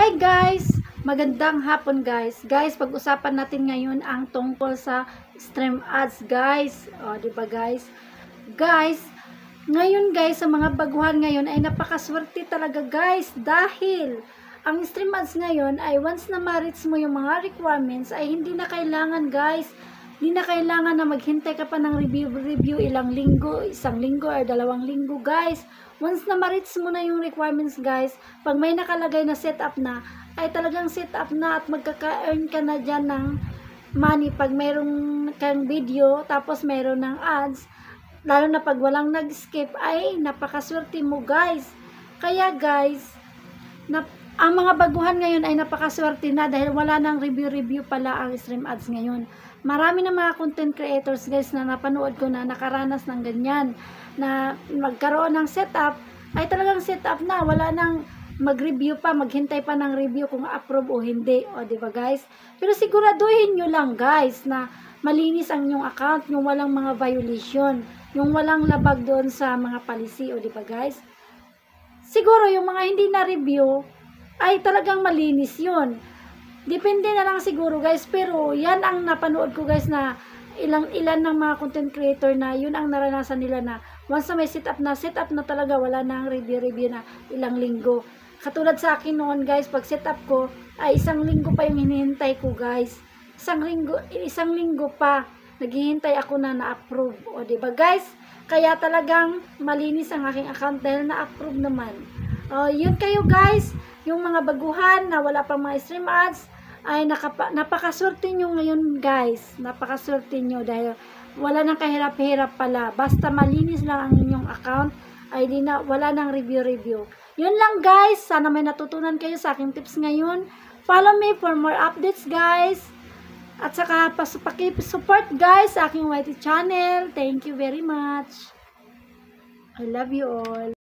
Hi guys! Magandang hapon guys. Guys, pag-usapan natin ngayon ang tungkol sa stream ads guys. O, diba guys? Guys, ngayon guys, sa mga baguhan ngayon ay napakaswerte talaga guys. Dahil ang stream ads ngayon ay once na ma-reach mo yung mga requirements ay hindi na kailangan guys. Hindi na kailangan na maghintay ka pa ng review ilang linggo, isang linggo or 2 linggo guys. Once na ma-reach mo na yung requirements guys, pag may nakalagay na setup na, ay talagang setup na at magkaka-earn ka na dyan ng money pag mayroong kang video, tapos mayroon ng ads, lalo na pag walang nag-skip, ay napakaswerte mo guys. Kaya guys, ang mga baguhan ngayon ay napakaswerte na dahil wala nang review pala ang stream ads ngayon. Marami na mga content creators guys na napanood ko na nakaranas ng ganyan, na magkaroon ng setup, ay talagang setup na, wala nang mag-review pa, maghintay pa ng review kung approve o hindi, o diba guys? Pero siguraduhin nyo lang guys na malinis ang inyong account, yung walang mga violation, yung walang labag doon sa mga policy, o diba guys? Siguro yung mga hindi na review ay talagang malinis yun. Depende na lang siguro guys, pero yan ang napanood ko guys na ilan ng mga content creator na yun ang naranasan nila na once na may setup na talaga, wala na ang review na ilang linggo. Katulad sa akin noon guys, pag setup ko ay 1 linggo pa yung hinihintay ko guys. Isang linggo pa naghihintay ako na na-approve. O diba guys? Kaya talagang malinis ang aking account dahil na-approve naman. Yun kayo guys, yung mga baguhan na wala pang mga stream ads, ay napakaswerte nyo ngayon guys. Napakaswerte nyo dahil wala nang kahirap-hirap pala. Basta malinis lang ang inyong account, ay wala nang review. Yun lang guys. Sana may natutunan kayo sa aking tips ngayon. Follow me for more updates guys. At saka paki-support guys sa aking YT channel. Thank you very much. I love you all.